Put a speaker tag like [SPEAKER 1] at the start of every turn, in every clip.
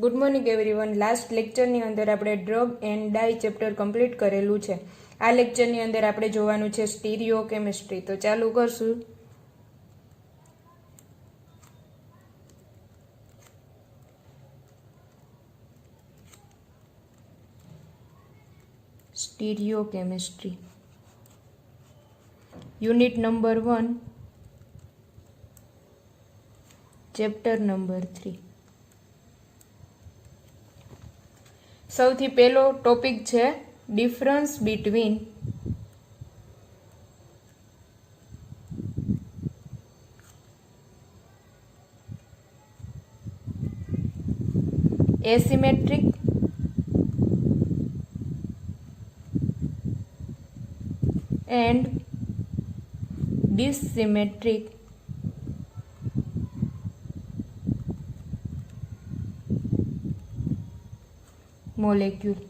[SPEAKER 1] Good morning everyone. Last લેક્ચરની અંદર આપણે drug and die chapter complete કરેલું છે. આ લેક્ચરની અંદર આપણે જોવાનું છે સ્ટીરિયો કેમિસ્ટ્રી. તો ચાલુ કરશું. Stereochemistry unit number 1 chapter number 3. સૌથી પહેલો ટોપિક છે difference between asymmetric and dissymmetric molecule.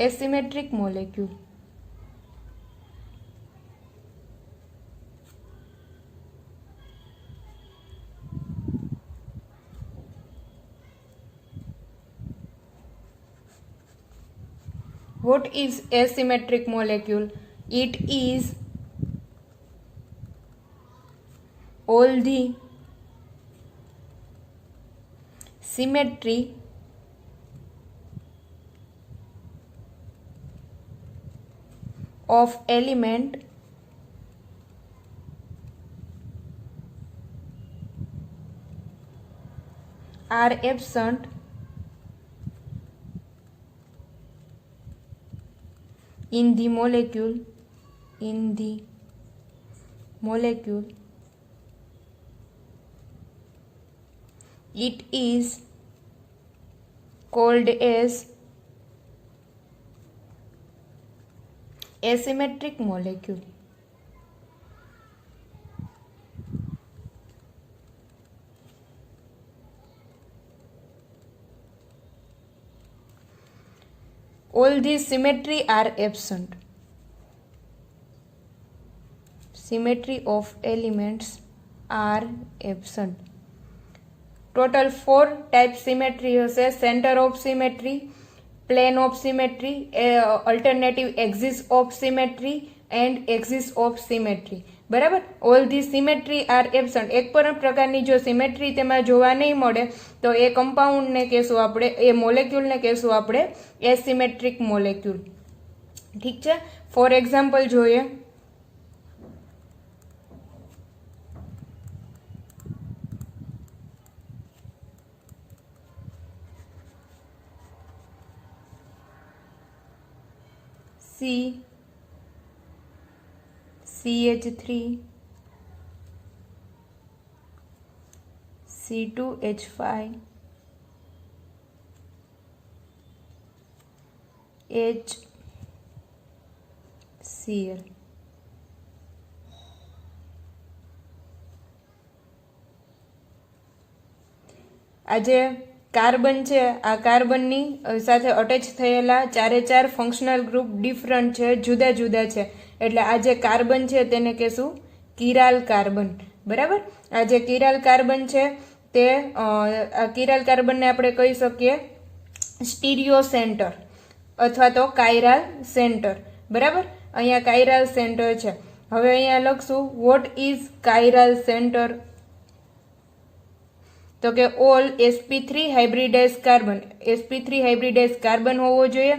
[SPEAKER 1] Asymmetric molecule. What is asymmetric molecule? It is all the symmetry of element are absent in the molecule it is called as asymmetric molecule. All these symmetry are absent. Symmetry of elements are absent. Total 4 type symmetry હશે. Center of symmetry, plane of symmetry, alternative axis of symmetry and axis of symmetry. બરાબર. All the symmetry are absent. એક પણ પ્રકારની જો symmetry તેમાં જોવા નહીં મળે તો એ કમ્પાઉન્ડને કહેશું આપણે, એ મોલેક્યુલને કહેશું આપણે એસિમેટ્રિક મોલેક્યુલ. ઠીક છે. ફોર એક્ઝામ્પલ જોઈએ. CH3 C2H5 HCl. આજે કાર્બન છે, આ કાર્બનની સાથે અટેચ થયેલા ચારે ચાર ફંક્શનલ ગ્રુપ ડિફરન્ટ છે, જુદા જુદા છે. એટલે આ જે કાર્બન છે તેને કહેશું કિરાલ કાર્બન. બરાબર. આ જે કિરાલ કાર્બન છે તે આ કિરાલ કાર્બનને આપણે કહી શકીએ સ્ટીરિયો સેન્ટર અથવા તો કાયરાલ સેન્ટર. બરાબર. અહીંયા કાયરાલ સેન્ટર છે. હવે અહીંયા લખશું વોટ ઇઝ કાયરાલ સેન્ટર. તો કે all sp3 hybridize carbon, sp3 hybridize carbon હોવો જોઈએ.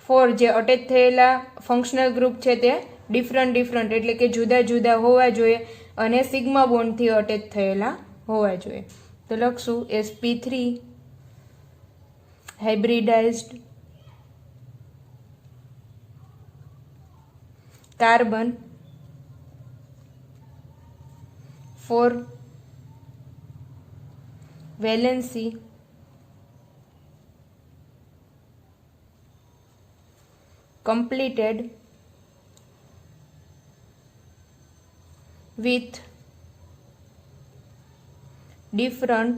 [SPEAKER 1] 4 જે અટેચ થયેલા ફંક્શનલ ગ્રુપ છે તે ડિફરન્ટ એટલે કે જુદા જુદા હોવા જોઈએ અને સિગ્મા બોન્ડથી અટેચ થયેલા હોવા જોઈએ. તો લખશું sp3 hybridized carbon 4 valency completed with different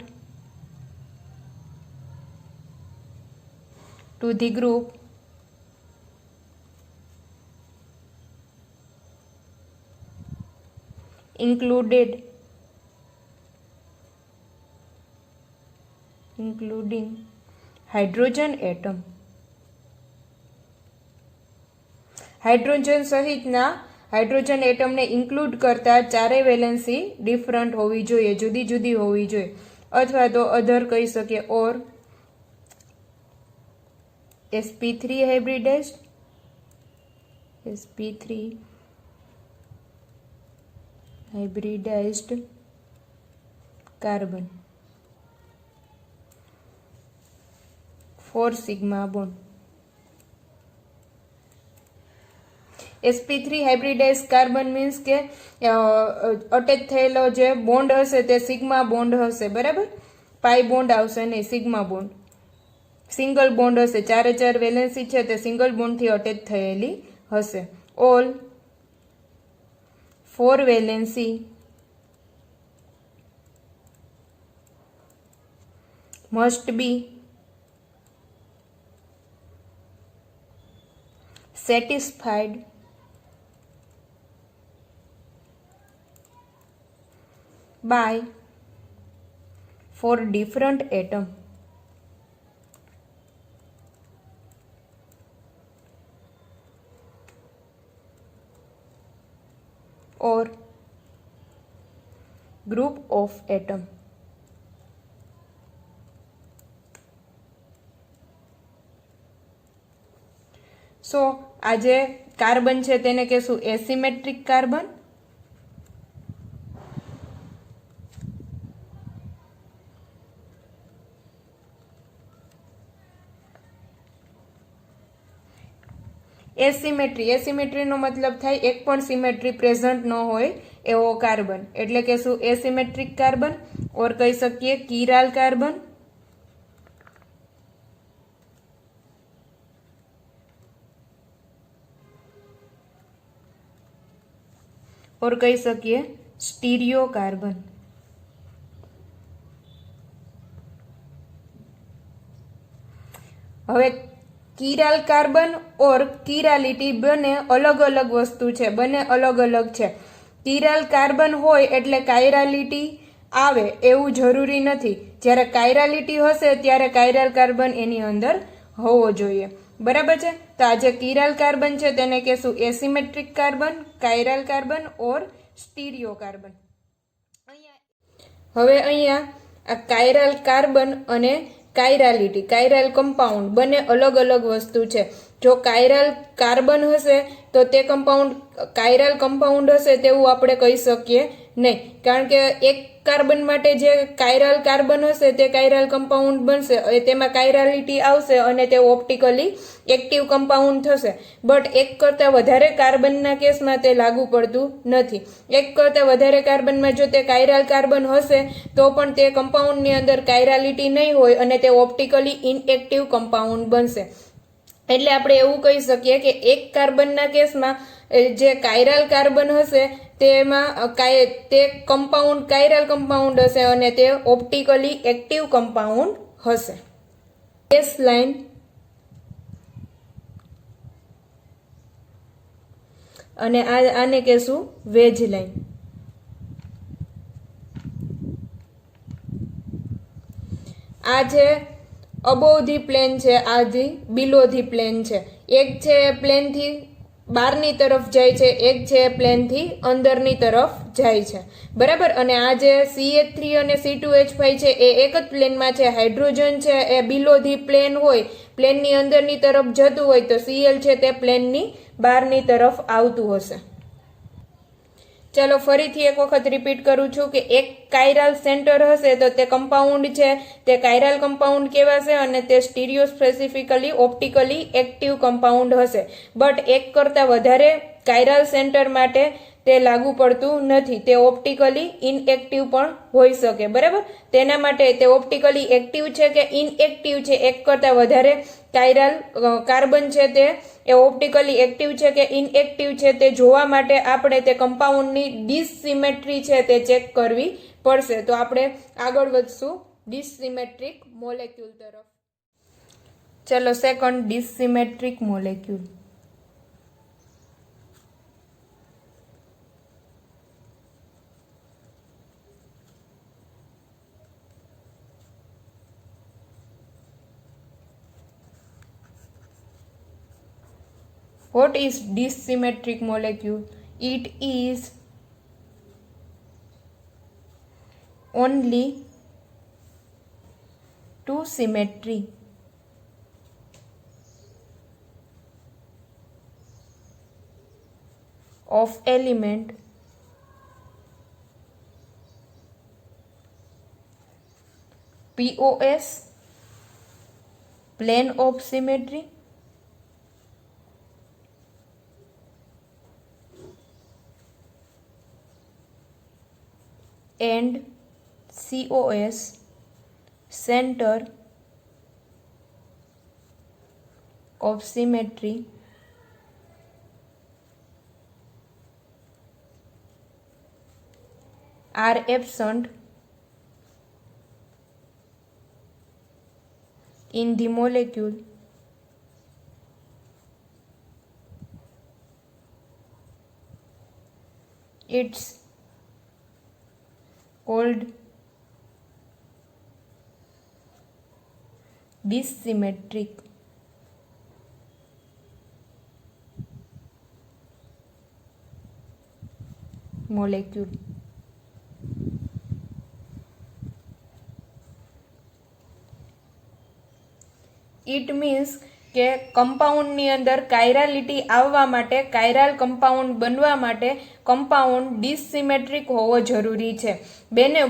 [SPEAKER 1] to the group including hydrogen atom. Hydrogen સહિતના હાઇડ્રોજન એટમને ઇન્ક્લુડ કરતા ચારેય વેલેન્સી ડિફરન્ટ હોવી જોઈએ, જુદી જુદી હોવી જોઈએ. અથવા તો અધર કહી શકીએ, or sp3 hybridized carbon 4 sigma bond. sp3 hybridize carbon means કે અટેચ થયેલો જે બોન્ડ હશે તે સિગ્મા બોન્ડ હશે, બરાબર. પાઈ બોન્ડ આવશે નહીં, સિગ્મા બોન્ડ. સિંગલ બોન્ડ હશે, ચારે ચાર વેલેન્સી છે તે સિંગલ બોન્ડથી અટેચ થયેલી હશે. All 4 valency must be satisfied by 4 different atom or group of atom. સો આ જે કાર્બન છે તેને કહેશું એસિમેટ્રિક કાર્બન. એસિમેટ્રીનો મતલબ થાય એક પણ સિમેટ્રી પ્રેઝન્ટ ન હોય એવો કાર્બન, એટલે કે શું એસિમેટ્રિક કાર્બન. ઓર કહી શકીએ કિરાલ કાર્બન. ઓર કહી શકીએ સ્ટીરિયો કાર્બન. હવે કિરાલ કાર્બન ઓર કિરાલિટી બંને અલગ અલગ વસ્તુ છે, બંને અલગ અલગ છે. કિરાલ કાર્બન હોય એટલે કાયરાલિટી આવે એવું જરૂરી નથી. જ્યારે કાયરાલિટી હશે ત્યારે કાયરાલ કાર્બન એની અંદર હોવો જોઈએ, બરાબર છે. તો આ જે કિરાલ કાર્બન છે તેને કહેશું એસિમેટ્રિક કાર્બન, કાયરાલ કાર્બન ઓર સ્ટીરિયો કાર્બન. હવે અહીંયા આ કાયરાલ કાર્બન અને કાયરાલિટી, કાયરાલ કમ્પાઉન્ડ બંને અલગ અલગ વસ્તુ છે. જો કાયરાલ કાર્બન હશે તો તે કમ્પાઉન્ડ કાયરાલ કમ્પાઉન્ડ હશે તેવું આપણે કહી શકીએ નહીં, કારણ કે એક કાર્બન માટે જે કાયરાલ કાર્બન હશે તે કાયરાલ કમ્પાઉન્ડ બનશે, તેમાં કાયરાલિટી આવશે અને તે ઓપ્ટિકલી એક્ટિવ કમ્પાઉન્ડ થશે. બટ એક કરતાં વધારે કાર્બનના કેસમાં તે લાગુ પડતું નથી. એક કરતાં વધારે કાર્બનમાં જો તે કાયરાલ કાર્બન હશે તો પણ તે કમ્પાઉન્ડની અંદર કાયરાલિટી નહીં હોય અને તે ઓપ્ટિકલી ઇનએક્ટિવ કમ્પાઉન્ડ બનશે. એટલે આપણે એવું કહી શકીએ કે એક કાર્બનના કેસમાં જે કાયરાલ કાર્બન હશે તેમાં તે કમ્પાઉન્ડ કાયરાલ કમ્પાઉન્ડ હશે અને તે ઓપ્ટિકલી એક્ટિવ કમ્પાઉન્ડ હશે. બેઝ લાઇન અને આને કહેશું વેજ લાઇન. આ જે અબોવ ધી પ્લેન છે, આ ધી બિલો ધી પ્લેન છે. એક છે પ્લેનથી બહારની તરફ જાય છે, એક છે પ્લેનથી અંદરની તરફ જાય છે, બરાબર. અને આ જે CH3 અને C2H5 છે એ એક જ પ્લેનમાં છે. હાઇડ્રોજન છે એ બિલો ધી પ્લેન હોય, પ્લેનની અંદરની તરફ જતું હોય, તો Cl છે તે પ્લેનની બહારની તરફ આવતું હશે. ચાલો ફરીથી એક વખત રિપીટ કરું છું કે એક કાયરાલ સેન્ટર હશે તો તે કમ્પાઉન્ડ છે તે કાયરાલ કમ્પાઉન્ડ કહેવાશે અને તે stereo specifically optically active compound હશે. બટ એક કરતાં વધારે કાયરાલ સેન્ટર માટે તે લાગુ પડતું નથી, તે ઓપ્ટિકલી ઇનએક્ટિવ પણ હોઈ શકે, બરાબર. તેના માટે તે ઓપ્ટિકલી એક્ટિવ છે કે ઇનએક્ટિવ છે, એક કરતાં વધારે કાયરાલ કાર્બન છે તે એ ઓપ્ટિકલી એક્ટિવ છે કે ઇનએક્ટિવ છે તે જોવા માટે આપણે તે કમ્પાઉન્ડની ડિસસિમેટ્રી છે તે ચેક કરવી પડશે. તો આપણે આગળ વધશું ડિસસિમેટ્રિક મોલેક્યુલ તરફ. ચલો second dissymmetric molecule. What is dissymmetric molecule? It is only two symmetry of element POS, plane of symmetry, and COS, center of symmetry, are absent in the molecule it's called dissymmetric molecule. It means કે કમ્પાઉન્ડની અંદર કાયરાલિટી આવવા માટે, કાયરાલ compound બનવા માટે compound ડિસસિમેટ્રિક હોવો જરૂરી છે.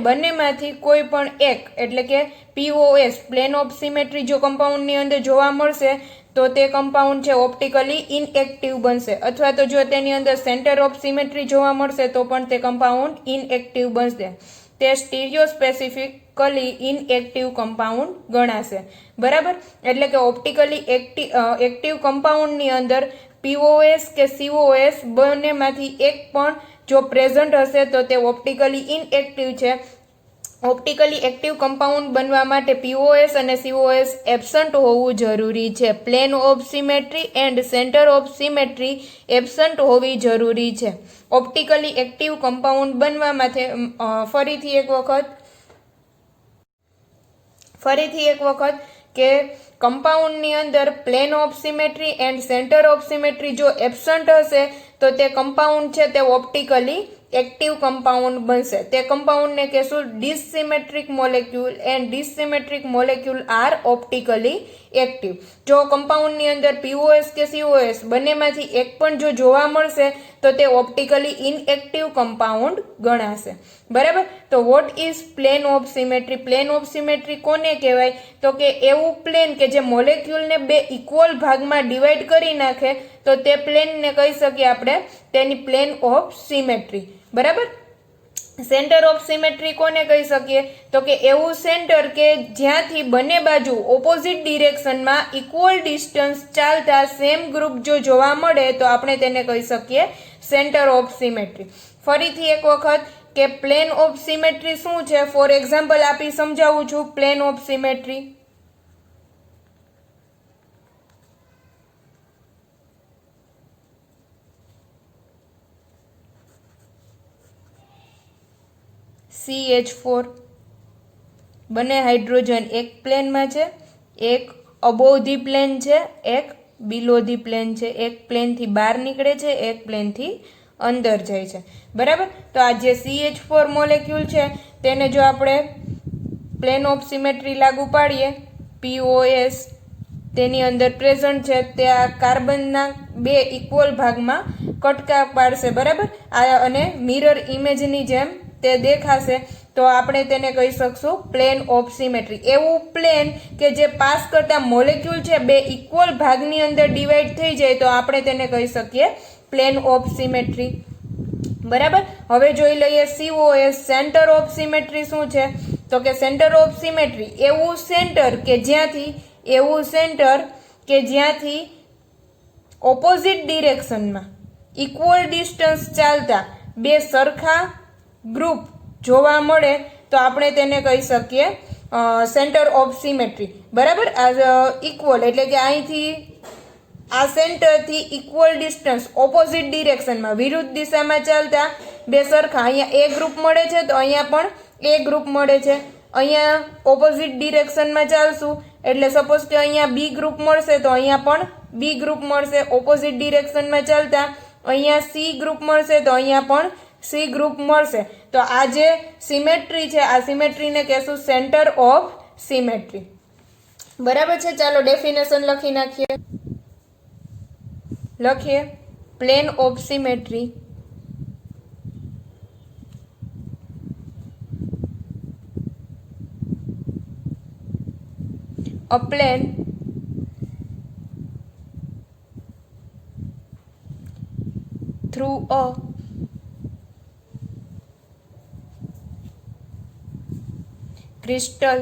[SPEAKER 1] બંનેમાંથી કોઈ પણ એક એટલે કે POS પ્લેન ઓફ સિમેટ્રી જો કમ્પાઉન્ડની અંદર જોવા મળશે તો તે કમ્પાઉન્ડ છે ઓપ્ટિકલી ઇનએક્ટિવ બનશે, અથવા તો જો તેની અંદર સેન્ટર ઓફ સિમેટ્રી જોવા મળશે તો પણ તે કમ્પાઉન્ડ ઇનએક્ટિવ બનશે. તે સ્ટીરિયો સ્પેસિફિકલી ઇનએક્ટિવ કમ્પાઉન્ડ ગણાશે. બરાબર, એટલે કે ઓપ્ટિકલી એક્ટિવ કમ્પાઉન્ડની અંદર POS કે COS બંનેમાંથી એક પણ જો પ્રેઝન્ટ હશે તો તે ઓપ્ટિકલી ઇનએક્ટિવ છે. ઓપ્ટિકલી એક્ટિવ કમ્પાઉન્ડ બનવા માટે POS અને COS એબસન્ટ હોવું જરૂરી છે. Plane of symmetry and centre of symmetry absent હોવી જરૂરી છે. ઓપ્ટિકલી એક્ટિવ કમ્પાઉન્ડ બનવા માટે ફરીથી એક વખત કે કમ્પાઉન્ડની અંદર plane of symmetry and centre of symmetry જો એબસન્ટ હશે તો તે કમ્પાઉન્ડ છે તે ઓપ્ટિકલી એક્ટિવ કમ્પાઉન્ડ બનશે. તે કમ્પાઉન્ડને કહેશું dissymmetric molecule and dissymmetric molecule are optically active. જો કમ્પાઉન્ડની અંદર POS કે COS બંનેમાંથી એક પણ જો જોવા મળશે તો તે ઓપ્ટિકલી ઇનએક્ટિવ કમ્પાઉન્ડ ગણાશે. બરાબર, તો what is plane of symmetry? Plane of symmetry કોને કહેવાય? તો કે એવું પ્લેન કે જે મોલેક્યુલને બે ઇક્વલ ભાગમાં ડિવાઈડ કરી નાખે તો તે પ્લેનને કહી શકીએ આપણે તેની પ્લેન ઓફ સિમેટ્રી. બરાબર, સેન્ટર ઓફ સિમેટ્રી કોને કહી શકીએ? તો કે એવું સેન્ટર કે જ્યાંથી બંને બાજુ ઓપોઝિટ ડિરેક્શનમાં ઇક્વલ ડિસ્ટન્સ ચાલતા સેમ ગ્રુપ જો જોવા મળે તો આપણે તેને કહી શકીએ સેન્ટર ઓફ સિમેટ્રી. ફરીથી એક વખત કે પ્લેન ઓફ સિમેટ્રી શું છે, ફોર એક્ઝામ્પલ આપી સમજાવું છું. પ્લેન ઓફ સિમેટ્રી CH4 બંને હાઇડ્રોજન એક પ્લેનમાં છે, એક અબોવ ધી પ્લેન છે, એક બિલો ધી પ્લેન છે. એક પ્લેનથી બહાર નીકળે છે, એક પ્લેનથી અંદર જાય છે. બરાબર, તો આ જે CH4 મોલેક્યુલ છે તેને જો આપણે પ્લેન ઓફ સિમેટ્રી લાગુ પાડીએ, POS તેની અંદર પ્રેઝન્ટ છે, તે આ કાર્બનના બે ઇક્વલ ભાગમાં કટકા પાડશે. બરાબર, અને મિરર ઇમેજની જેમ તે દેખાશે તો આપણે તેને કહી શકશું પ્લેન ઓફ સિમેટ્રી. એવું પ્લેન કે જે પાસ કરતા મોલેક્યુલ છે બે ઇક્વલ ભાગની અંદર ડિવાઈડ થઈ જાય તો આપણે તેને કહી શકીએ પ્લેન ઓફ સિમેટ્રી. બરાબર, હવે જોઈ લઈએ COS સેન્ટર ઓફ સિમેટ્રી શું છે? તો કે સેન્ટર ઓફ સિમેટ્રી એવું સેન્ટર કે જ્યાંથી ઓપોઝિટ ડિરેક્શનમાં ઇક્વલ ડિસ્ટન્સ ચાલતા બે સરખા ગ્રુપ જોવા મળે તો આપણે તેને કહી શકીએ સેન્ટર ઓફ સિમેટ્રી. બરાબર, આ ઇક્વલ એટલે કે અહીંથી આ સેન્ટરથી ઇક્વલ ડિસ્ટન્સ ઓપોઝિટ ડિરેક્શનમાં વિરુદ્ધ દિશામાં ચાલતા બે સરખા, અહીંયા A ગ્રુપ મળે છે તો અહીંયા પણ A ગ્રુપ મળે છે. અહીંયા ઓપોઝિટ ડિરેક્શનમાં ચાલશું એટલે સપોઝ કે અહીંયા B ગ્રુપ મળશે તો અહીંયા પણ બી ગ્રુપ મળશે ઓપોઝિટ ડિરેક્શનમાં ચાલતા, અહીંયા સી ગ્રુપ મળશે તો અહીંયા પણ સી ગ્રુપ મળશે. તો આ જે સિમેટ્રી છે આ સિમેટ્રીને કહેશું સેન્ટર ઓફ સિમેટ્રી. બરાબર છે. ચાલો ડેફિનેશન લખી નાખીએ. લખીએ plane of symmetry a plane through a crystal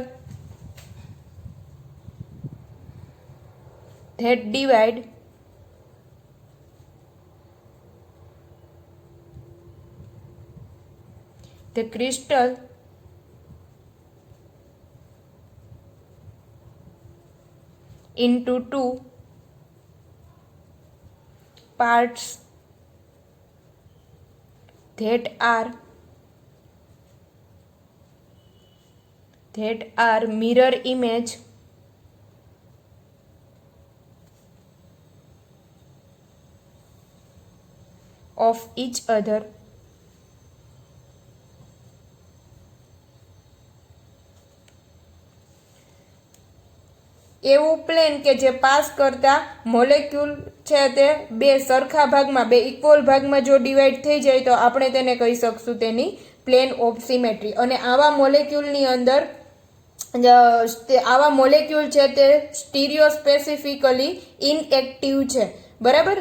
[SPEAKER 1] that divide the crystal into two parts that are mirror image of each other. એવું પ્લેન કે જે પાસ કરતા મોલેક્યુલ છે તે બે સરખા ભાગમાં બે ઇક્વલ ભાગમાં જો ડિવાઈડ થઈ જાય તો આપણે તેને કહી શકશું તેની પ્લેન ઓફ સિમેટ્રી. અને આવા મોલેક્યુલની અંદર આવા મોલેક્યુલ છે તે સ્ટીરિયો સ્પેસિફિકલી ઇનએક્ટિવ છે. બરાબર.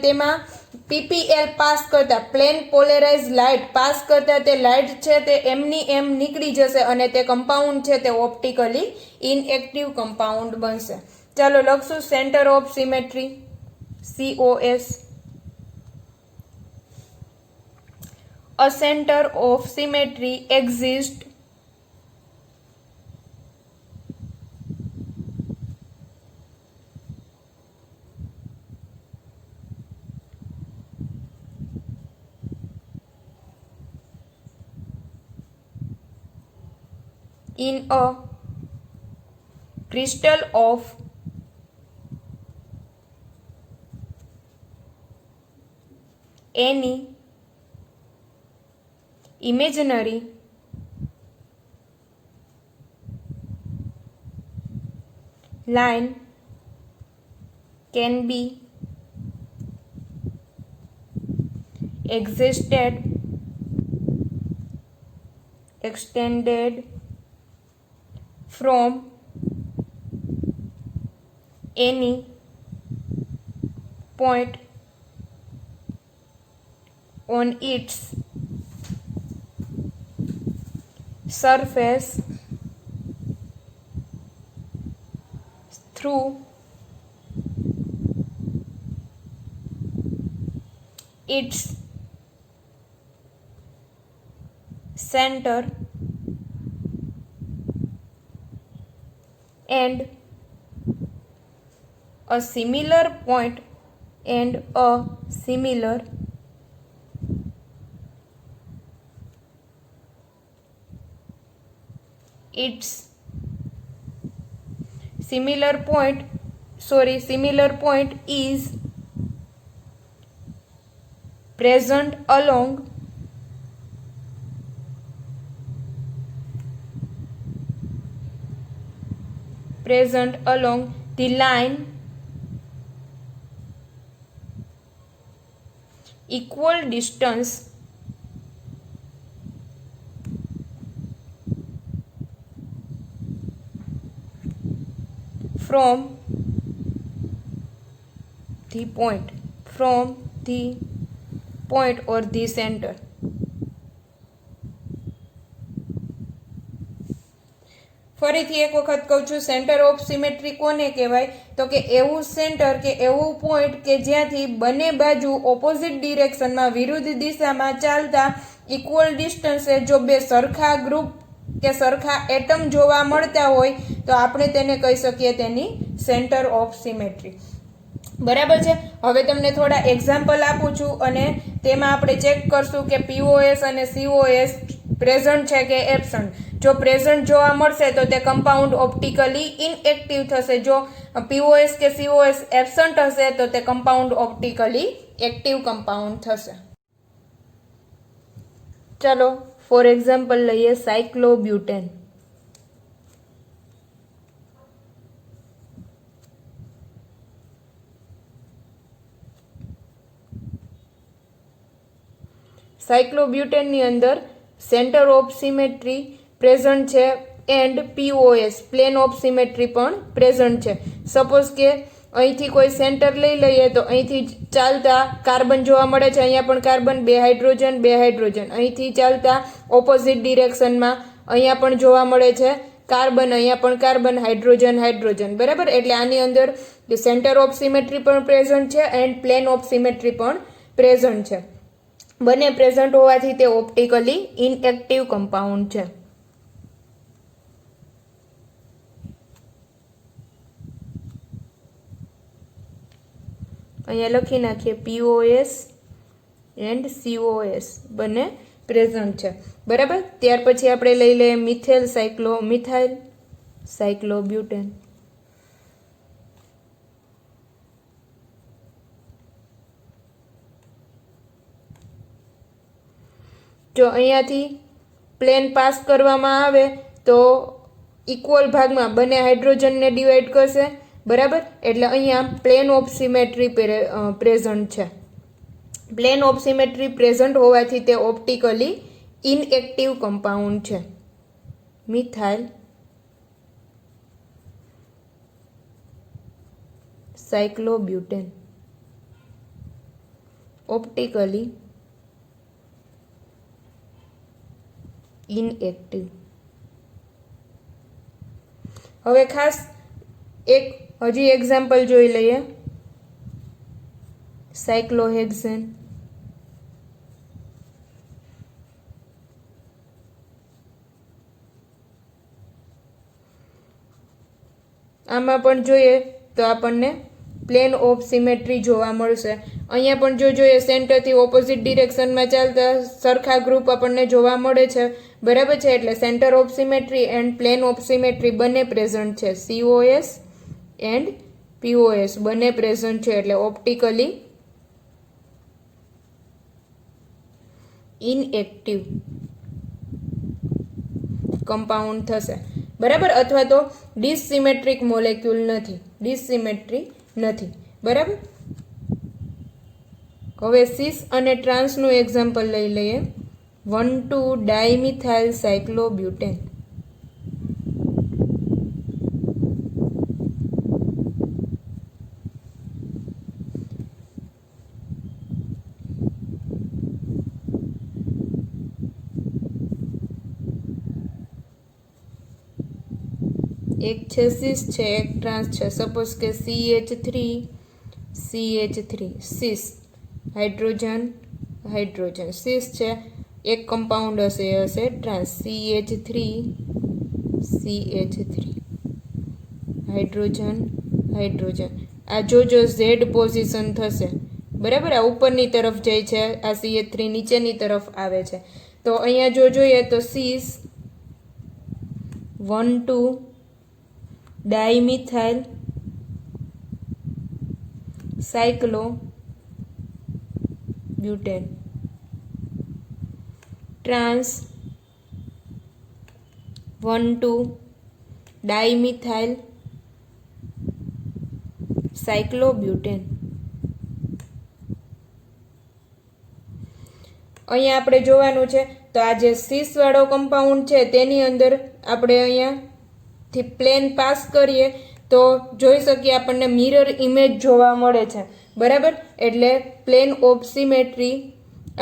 [SPEAKER 1] તેમાં પીપીએલ પાસ કરતા પ્લેન પોલેરાઇઝ લાઇટ પાસ કરતા તે લાઇટ છે તે એમની એમ નીકળી જશે અને તે કમ્પાઉન્ડ છે તે ઓપ્ટિકલી ઇનએક્ટિવ કમ્પાઉન્ડ બનશે. ચાલો લખશું centre of symmetry COS. A center of symmetry exists in a crystal of any imaginary line can be extended from any point on its surface through its center and a similar point and a similar its similar point is present along the line equal distance from the point or the center. ફરીથી એક વખત કહું છું, centre of symmetry કોને કહેવાય? તો કે એવું સેન્ટર કે એવું પોઈન્ટ કે જ્યાંથી બંને બાજુ ઓપોઝિટ ડિરેક્શનમાં વિરુદ્ધ દિશામાં ચાલતા ઇક્વલ ડિસ્ટન્સે જો બે સરખા ગ્રુપ કે સરખા એટમ જોવા મળતા હોય તો આપણે તેને કહી શકીએ તેની સેન્ટર ઓફ સિમેટ્રી. બરાબર છે. હવે તમને થોડા એક્ઝામ્પલ આપું છું અને તેમાં આપણે ચેક કરશું કે POS અને COS પ્રેઝન્ટ છે કે એબસન્ટ. જો પ્રેઝન્ટ જોવા મળશે તો તે કમ્પાઉન્ડ ઓપ્ટિકલી ઇનએક્ટિવ થશે. જો પીઓએસ કે સીઓએસ એબસન્ટ હશે તો તે કમ્પાઉન્ડ ઓપ્ટિકલી એક્ટિવ કમ્પાઉન્ડ થશે. ચાલો ફોર એક્ઝામ્પલ લઈએ સાયક્લોબ્યુટેન. સાયક્લોબ્યુટેનની અંદર સેન્ટર ઓફ સિમેટ્રી પ્રેઝન્ટ છે and POS plane of symmetry પણ પ્રેઝન્ટ છે. સપોઝ કે અહીંથી કોઈ સેન્ટર લઈ લઈએ તો અહીંથી ચાલતા કાર્બન જોવા મળે છે, અહીંયા પણ કાર્બન, બે હાઇડ્રોજન, અહીંથી ચાલતા ઓપોઝિટ ડિરેક્શનમાં અહીંયા પણ જોવા મળે છે કાર્બન, અહીંયા પણ કાર્બન, હાઇડ્રોજન, બરાબર. એટલે આની અંદર સેન્ટર ઓફ સિમેટ્રી પણ પ્રેઝન્ટ છે એન્ડ પ્લેન ઓફ સિમેટ્રી પણ પ્રેઝન્ટ છે. બંને પ્રેઝન્ટ હોવાથી તે ઓપ્ટિકલી ઇનએક્ટિવ કમ્પાઉન્ડ છે. અહીંયા લખી નાખીએ પીઓએસ એન્ડ સીઓએસ બંને પ્રેઝન્ટ છે, બરાબર. ત્યાર પછી આપણે લઈ લઈએ મિથાઇલ સાયક્લોબ્યુટેન. જો અહીંયાથી પ્લેન પાસ કરવામાં આવે તો ઇક્વલ ભાગમાં બંને હાઇડ્રોજનને ડિવાઈડ કરશે, બરાબર. એટલે અહીંયા પ્લેન ઓફ સિમેટ્રી પ્રેઝન્ટ છે. પ્લેન ઓફ સિમેટ્રી પ્રેઝન્ટ હોવાથી તે ઓપ્ટિકલી ઇનએક્ટિવ કમ્પાઉન્ડ છે. Methyl cyclobutane optically inactive. હવે ખાસ એક હજી એક્ઝામ્પલ જોઈ લઈએ સાયક્લોહેક્ઝેન. આમાં પણ જોઈએ તો આપણને પ્લેન ઓફ સિમેટ્રી જોવા મળશે. અહીંયા પણ જો જોઈએ સેન્ટરથી ઓપોઝિટ ડિરેક્શનમાં ચાલતા સરખા ગ્રુપ આપણને જોવા મળે છે, બરાબર છે. એટલે centre of symmetry and plane of symmetry બંને પ્રેઝન્ટ છે. સીઓએસ એન્ડ પીઓએસ બંને પ્રેઝન્ટ છે એટલે ઓપ્ટિકલી ઇનએક્ટિવ કમ્પાઉન્ડ થશે, બરાબર. અથવા તો ડિસસિમેટ્રિક મોલેક્યુલ નથી, બરાબર. હવે સિસ અને ટ્રાન્સનું એક્ઝામ્પલ લઈ લઈએ. 1,2-ડાયમિથાઇલ સાયક્લોબ્યુટેન. એક છે સિસ છે, એક ટ્રાન્સ છે. સપોઝ કે CH3 સિસ, હાઇડ્રોજન સિસ છે, એક કમ્પાઉન્ડ હશે એ હશે ટ્રાન્સ. CH3 hydrogen. આ જોજો ઝેડ પોઝિશન થશે, બરાબર. આ ઉપરની તરફ જાય છે, આ CH3 નીચેની તરફ આવે છે. તો અહીંયા જો જોઈએ તો સિસ 1,2-ડાયમિથાઇલ સાયક્લોબ્યુટેન. Trans 1,2-ડાયમિથાઇલ cyclobutane. અહીંયા આપણે જોવાનું છે તો આ જે સિસ વાળો કમ્પાઉન્ડ છે તેની અંદર આપણે અહીંયાથી પ્લેન પાસ કરીએ તો જોઈ શકીએ આપણને મિરર ઇમેજ જોવા મળે છે, બરાબર. એટલે પ્લેન ઓફ સિમેટ્રી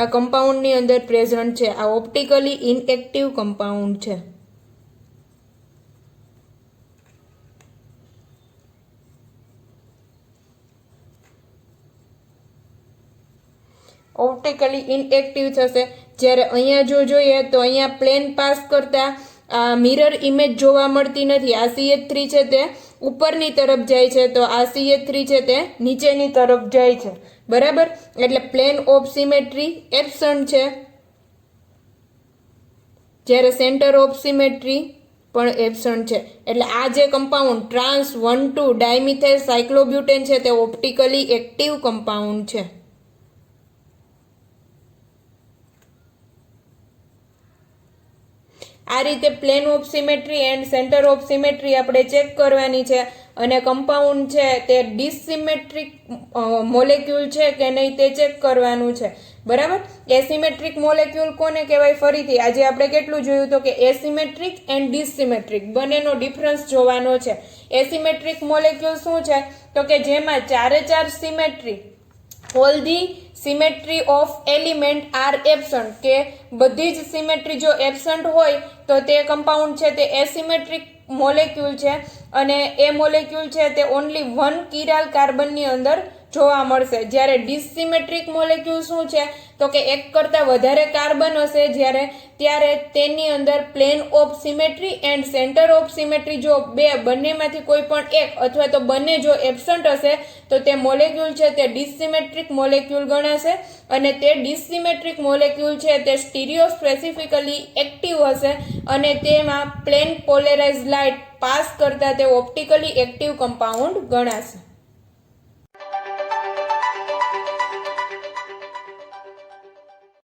[SPEAKER 1] આ કમ્પાઉન્ડની અંદર પ્રેઝન્ટ છે. આ ઓપ્ટિકલી ઇનએક્ટિવ કમ્પાઉન્ડ છે. ઓપ્ટિકલી ઇનએક્ટિવ થશે. જ્યારે અહીંયા જો જોઈએ તો અહીંયા પ્લેન પાસ કરતા આ મિરર ઇમેજ જોવા મળતી નથી. આ CH3 છે તે ઉપરની તરફ જાય છે તો આ CH3 છે તે નીચેની તરફ જાય છે, બરાબર. એટલે પ્લેન ઓફ સિમેટ્રી એબ્સન્ટ છે, જ્યારે સેન્ટર ઓફ સિમેટ્રી પણ એબસન્ટ છે. એટલે આ જે કમ્પાઉન્ડ ટ્રાન્સ 1,2 ડાયમિથાઇલ સાયક્લોબ્યુટેન છે તે ઓપ્ટિકલી એક્ટિવ કમ્પાઉન્ડ છે. આ રીતે plane of symmetry and centre of symmetry આપણે ચેક કરવાની છે અને કમ્પાઉન્ડ છે તે ડિસિમેટ્રિક મોલેક્યુલ છે કે નહીં તે ચેક કરવાનું છે. બરાબર. એસિમેટ્રિક મોલેક્યુલ કોને કહેવાય? ફરીથી આજે આપણે કેટલું જોયું તો કે એસિમેટ્રિક એન્ડ ડિસિમેટ્રિક બંનેનો ડિફરન્સ જોવાનો છે. એસિમેટ્રિક મોલેક્યુલ શું છે તો કે જેમાં ચારે ચાર symmetry all the symmetry of element are absent, કે બધી જ સિમેટ્રી જો એબસન્ટ હોય તો તે કમ્પાઉન્ડ છે તે એસિમેટ્રિક મોલેક્યુલ છે અને એ મોલેક્યુલ છે તે ઓનલી 1 કિરાલ કાર્બનની અંદર જોવા મળશે. જ્યારે ડિસિમેટ્રિક મોલેક્યુલ શું છે તો કે એક કરતાં વધારે કાર્બન હશે ત્યારે તેની અંદર plane of symmetry and centre of symmetry જો બંનેમાંથી કોઈ પણ એક અથવા તો બંને જો એબસન્ટ હશે તો તે મોલેક્યુલ છે તે ડિસિમેટ્રિક મોલેક્યુલ ગણાશે અને તે ડિસિમેટ્રિક મોલેક્યુલ છે તે સ્ટીરિયો સ્પેસિફિકલી એક્ટિવ હશે અને તેમાં પ્લેન પોલેરાઇઝ લાઇટ પાસ કરતા તે ઓપ્ટિકલી એક્ટિવ કમ્પાઉન્ડ ગણાશે.